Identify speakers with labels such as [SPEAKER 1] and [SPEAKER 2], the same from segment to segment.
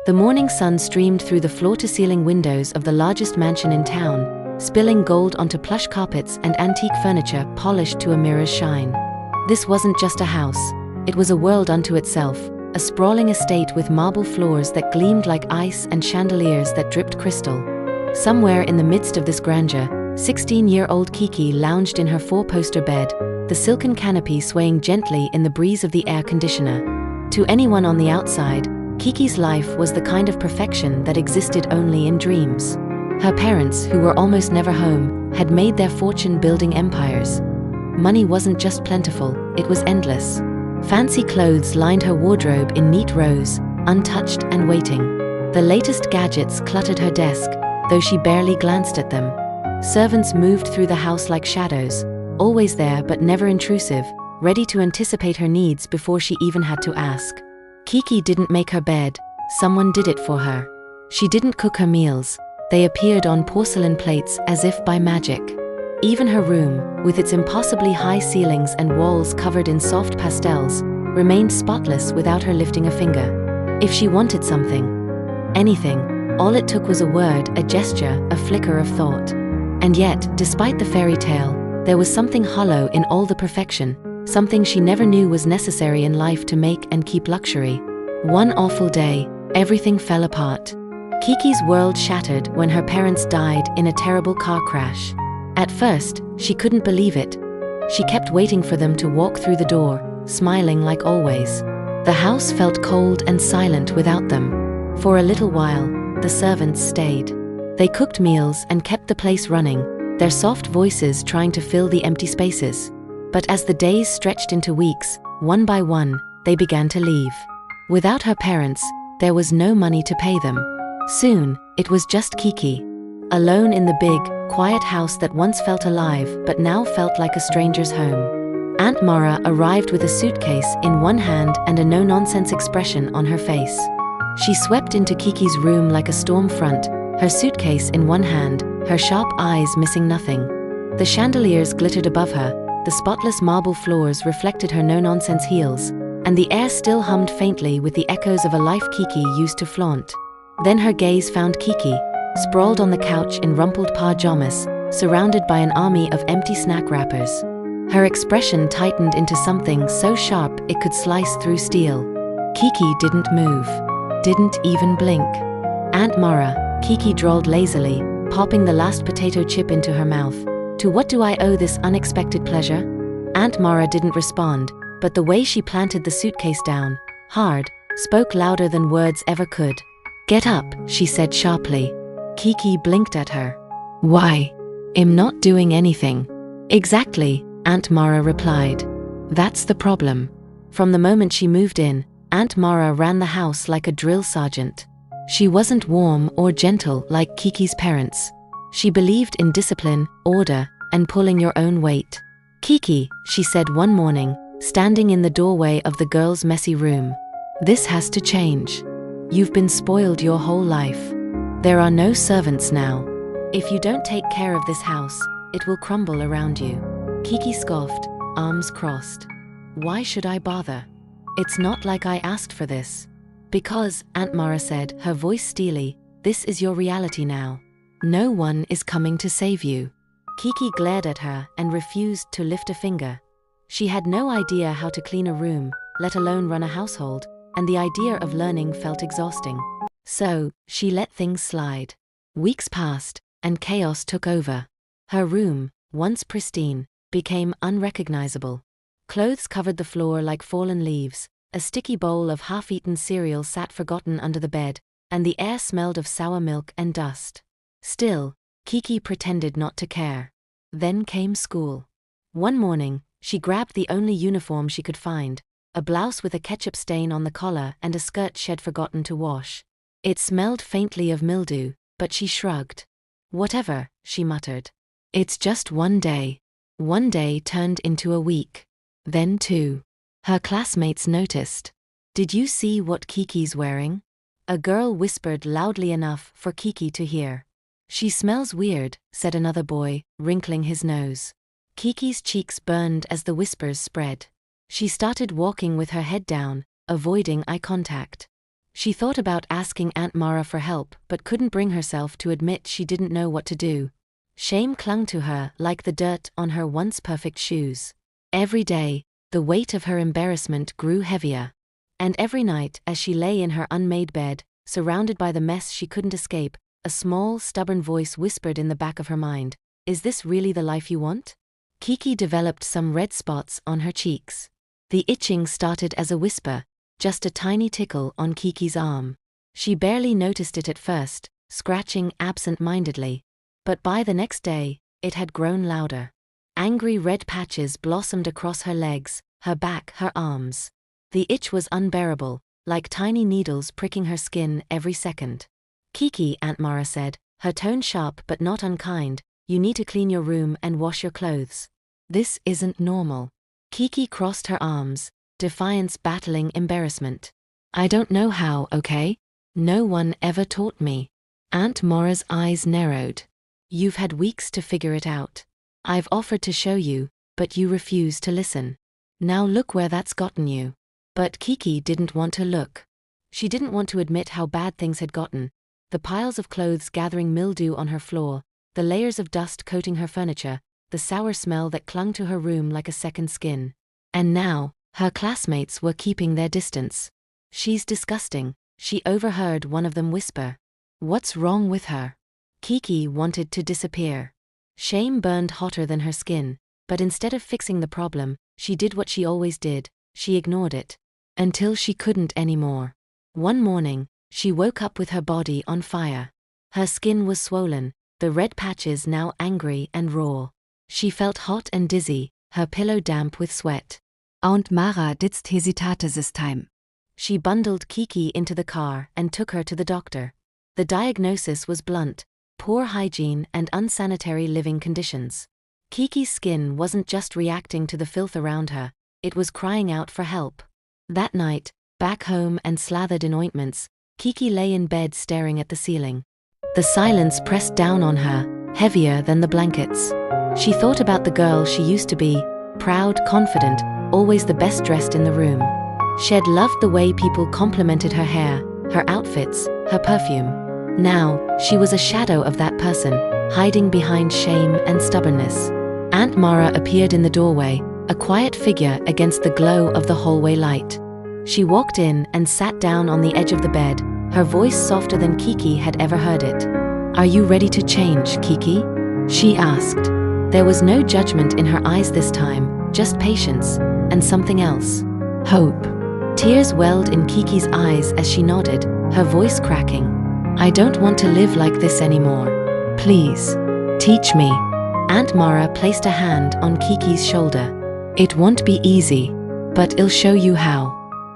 [SPEAKER 1] The morning sun streamed through the floor-to-ceiling windows of the largest mansion in town, spilling gold onto plush carpets and antique furniture polished to a mirror's shine. This wasn't just a house. It was a world unto itself, a sprawling estate with marble floors that gleamed like ice and chandeliers that dripped crystal. Somewhere in the midst of this grandeur, 16-year-old Kiki lounged in her four-poster bed, the silken canopy swaying gently in the breeze of the air conditioner. To anyone on the outside, Kiki's life was the kind of perfection that existed only in dreams. Her parents, who were almost never home, had made their fortune building empires. Money wasn't just plentiful, it was endless. Fancy clothes lined her wardrobe in neat rows, untouched and waiting. The latest gadgets cluttered her desk, though she barely glanced at them. Servants moved through the house like shadows, always there but never intrusive, ready to anticipate her needs before she even had to ask. Kiki didn't make her bed, someone did it for her. She didn't cook her meals, they appeared on porcelain plates as if by magic. Even her room, with its impossibly high ceilings and walls covered in soft pastels, remained spotless without her lifting a finger. If she wanted something, anything, all it took was a word, a gesture, a flicker of thought. And yet, despite the fairy tale, there was something hollow in all the perfection, something she never knew was necessary in life to make and keep luxury. One awful day, everything fell apart. Kiki's world shattered when her parents died in a terrible car crash. At first, she couldn't believe it. She kept waiting for them to walk through the door, smiling like always. The house felt cold and silent without them. For a little while, the servants stayed. They cooked meals and kept the place running, their soft voices trying to fill the empty spaces. But as the days stretched into weeks, one by one, they began to leave. Without her parents, there was no money to pay them. Soon, it was just Kiki, alone in the big, quiet house that once felt alive but now felt like a stranger's home. Aunt Mara arrived with a suitcase in one hand and a no-nonsense expression on her face. She swept into Kiki's room like a storm front, her suitcase in one hand, her sharp eyes missing nothing. The chandeliers glittered above her, the spotless marble floors reflected her no-nonsense heels, and the air still hummed faintly with the echoes of a life Kiki used to flaunt. Then her gaze found Kiki, sprawled on the couch in rumpled pajamas, surrounded by an army of empty snack wrappers. Her expression tightened into something so sharp it could slice through steel. Kiki didn't move, didn't even blink. Aunt Mara, Kiki drawled lazily, popping the last potato chip into her mouth. To what do I owe this unexpected pleasure? Aunt Mara didn't respond, but the way she planted the suitcase down, hard, spoke louder than words ever could. Get up, she said sharply. Kiki blinked at her. Why? I'm not doing anything. Exactly, Aunt Mara replied. That's the problem. From the moment she moved in, Aunt Mara ran the house like a drill sergeant. She wasn't warm or gentle like Kiki's parents. She believed in discipline, order, and pulling your own weight. Kiki, she said one morning, standing in the doorway of the girls' messy room. This has to change. You've been spoiled your whole life. There are no servants now. If you don't take care of this house, it will crumble around you. Kiki scoffed, arms crossed. Why should I bother? It's not like I asked for this. Because, Aunt Mara said, her voice steely, this is your reality now. No one is coming to save you. Kiki glared at her and refused to lift a finger. She had no idea how to clean a room, let alone run a household, and the idea of learning felt exhausting. So, she let things slide. Weeks passed, and chaos took over. Her room, once pristine, became unrecognizable. Clothes covered the floor like fallen leaves, a sticky bowl of half-eaten cereal sat forgotten under the bed, and the air smelled of sour milk and dust. Still, Kiki pretended not to care. Then came school. One morning, she grabbed the only uniform she could find, a blouse with a ketchup stain on the collar and a skirt she'd forgotten to wash. It smelled faintly of mildew, but she shrugged. Whatever, she muttered. It's just one day. One day turned into a week. Then two. Her classmates noticed. Did you see what Kiki's wearing? A girl whispered loudly enough for Kiki to hear. She smells weird, said another boy, wrinkling his nose. Kiki's cheeks burned as the whispers spread. She started walking with her head down, avoiding eye contact. She thought about asking Aunt Mara for help but couldn't bring herself to admit she didn't know what to do. Shame clung to her like the dirt on her once perfect shoes. Every day, the weight of her embarrassment grew heavier. And every night, as she lay in her unmade bed, surrounded by the mess she couldn't escape, a small, stubborn voice whispered in the back of her mind, "Is this really the life you want?" Kiki developed some red spots on her cheeks. The itching started as a whisper, just a tiny tickle on Kiki's arm. She barely noticed it at first, scratching absent-mindedly. But by the next day, it had grown louder. Angry red patches blossomed across her legs, her back, her arms. The itch was unbearable, like tiny needles pricking her skin every second. "Kiki," Aunt Mara said, her tone sharp but not unkind, "you need to clean your room and wash your clothes. This isn't normal." Kiki crossed her arms, defiance battling embarrassment. "I don't know how, okay? No one ever taught me." Aunt Mara's eyes narrowed. "You've had weeks to figure it out. I've offered to show you, but you refuse to listen. Now look where that's gotten you." But Kiki didn't want to look. She didn't want to admit how bad things had gotten. The piles of clothes gathering mildew on her floor, the layers of dust coating her furniture, the sour smell that clung to her room like a second skin. And now, her classmates were keeping their distance. "She's disgusting," she overheard one of them whisper. "What's wrong with her?" Kiki wanted to disappear. Shame burned hotter than her skin, but instead of fixing the problem, she did what she always did, she ignored it. Until she couldn't anymore. One morning, she woke up with her body on fire. Her skin was swollen, the red patches now angry and raw. She felt hot and dizzy, her pillow damp with sweat.
[SPEAKER 2] Aunt Mara ditzt hesitate this time.
[SPEAKER 1] She bundled Kiki into the car and took her to the doctor. The diagnosis was blunt: poor hygiene and unsanitary living conditions. Kiki's skin wasn't just reacting to the filth around her, it was crying out for help. That night, back home and slathered in ointments, Kiki lay in bed staring at the ceiling. The silence pressed down on her, heavier than the blankets. She thought about the girl she used to be, proud, confident, always the best dressed in the room. She'd loved the way people complimented her hair, her outfits, her perfume. Now, she was a shadow of that person, hiding behind shame and stubbornness. Aunt Mara appeared in the doorway, a quiet figure against the glow of the hallway light. She walked in and sat down on the edge of the bed, her voice softer than Kiki had ever heard it. "Are you ready to change, Kiki?" she asked. There was no judgment in her eyes this time, just patience, and something else. Hope. Tears welled in Kiki's eyes as she nodded, her voice cracking. "I don't want to live like this anymore. Please, teach me." Aunt Mara placed a hand on Kiki's shoulder. "It won't be easy, but I'll show you how."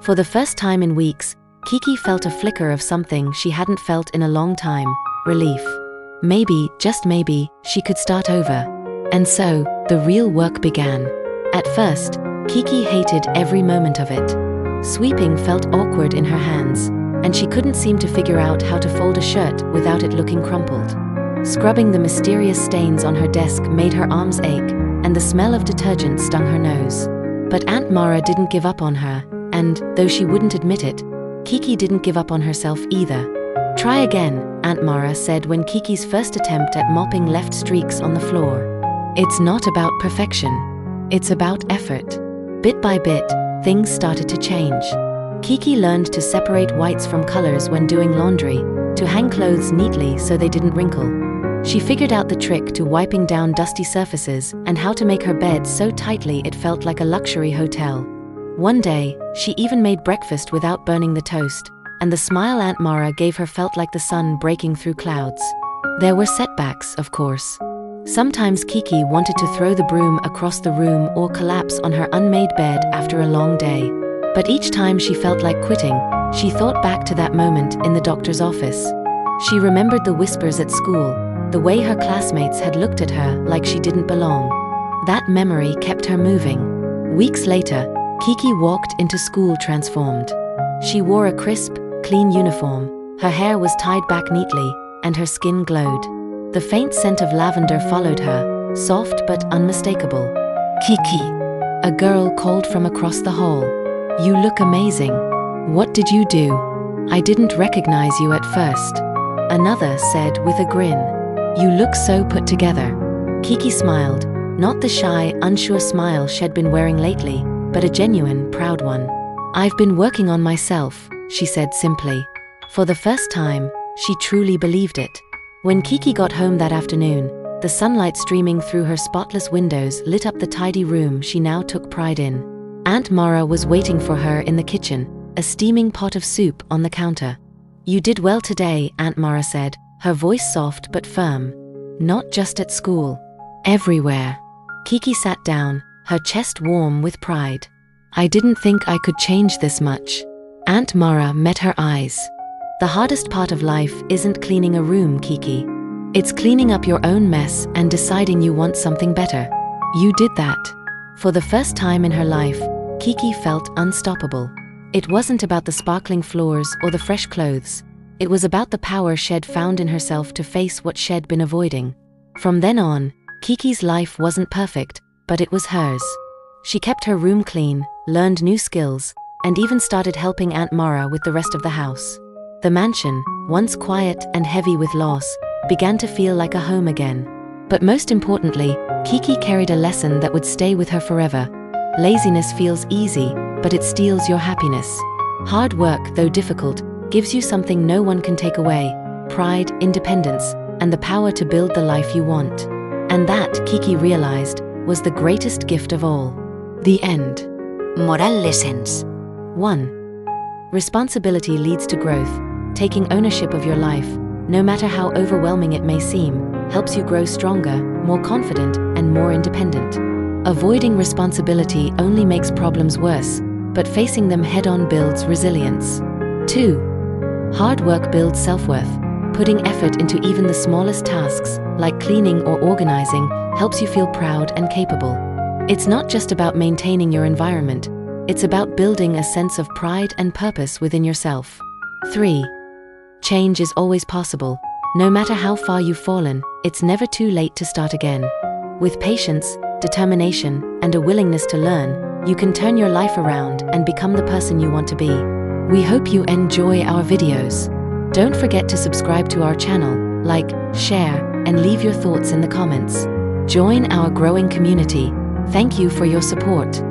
[SPEAKER 1] For the first time in weeks, Kiki felt a flicker of something she hadn't felt in a long time: relief. Maybe, just maybe, she could start over. And so, the real work began. At first, Kiki hated every moment of it. Sweeping felt awkward in her hands, and she couldn't seem to figure out how to fold a shirt without it looking crumpled. Scrubbing the mysterious stains on her desk made her arms ache, and the smell of detergent stung her nose. But Aunt Mara didn't give up on her, and, though she wouldn't admit it, Kiki didn't give up on herself either. "Try again," Aunt Mara said when Kiki's first attempt at mopping left streaks on the floor. "It's not about perfection. It's about effort." Bit by bit, things started to change. Kiki learned to separate whites from colors when doing laundry, to hang clothes neatly so they didn't wrinkle. She figured out the trick to wiping down dusty surfaces and how to make her bed so tightly it felt like a luxury hotel. One day, she even made breakfast without burning the toast, and the smile Aunt Mara gave her felt like the sun breaking through clouds. There were setbacks, of course. Sometimes Kiki wanted to throw the broom across the room or collapse on her unmade bed after a long day. But each time she felt like quitting, she thought back to that moment in the doctor's office. She remembered the whispers at school, the way her classmates had looked at her like she didn't belong. That memory kept her moving. Weeks later, Kiki walked into school transformed. She wore a crisp, clean uniform, her hair was tied back neatly, and her skin glowed. The faint scent of lavender followed her, soft but unmistakable. "Kiki," a girl called from across the hall. "You look amazing. What did you do?" "I didn't recognize you at first," another said with a grin. "You look so put together." Kiki smiled, not the shy, unsure smile she'd been wearing lately, but a genuine, proud one. "I've been working on myself," she said simply. For the first time, she truly believed it. When Kiki got home that afternoon, the sunlight streaming through her spotless windows lit up the tidy room she now took pride in. Aunt Mara was waiting for her in the kitchen, a steaming pot of soup on the counter. "You did well today," Aunt Mara said, her voice soft but firm. "Not just at school. Everywhere." Kiki sat down, her chest warm with pride. "I didn't think I could change this much." Aunt Mara met her eyes. "The hardest part of life isn't cleaning a room, Kiki. It's cleaning up your own mess and deciding you want something better. You did that." For the first time in her life, Kiki felt unstoppable. It wasn't about the sparkling floors or the fresh clothes. It was about the power she'd found in herself to face what she'd been avoiding. From then on, Kiki's life wasn't perfect, but it was hers. She kept her room clean, learned new skills, and even started helping Aunt Mara with the rest of the house. The mansion, once quiet and heavy with loss, began to feel like a home again. But most importantly, Kiki carried a lesson that would stay with her forever. Laziness feels easy, but it steals your happiness. Hard work, though difficult, gives you something no one can take away: pride, independence, and the power to build the life you want. And that, Kiki realized, was the greatest gift of all. The end.
[SPEAKER 2] Moral lessons.
[SPEAKER 1] 1. Responsibility leads to growth. Taking ownership of your life, no matter how overwhelming it may seem, helps you grow stronger, more confident, and more independent. Avoiding responsibility only makes problems worse, but facing them head-on builds resilience. 2. Hard work builds self-worth. Putting effort into even the smallest tasks, like cleaning or organizing, helps you feel proud and capable. It's not just about maintaining your environment, it's about building a sense of pride and purpose within yourself. 3. Change is always possible. No matter how far you've fallen, it's never too late to start again. With patience, determination, and a willingness to learn, you can turn your life around and become the person you want to be. We hope you enjoy our videos. Don't forget to subscribe to our channel, like, share, and leave your thoughts in the comments. Join our growing community. Thank you for your support.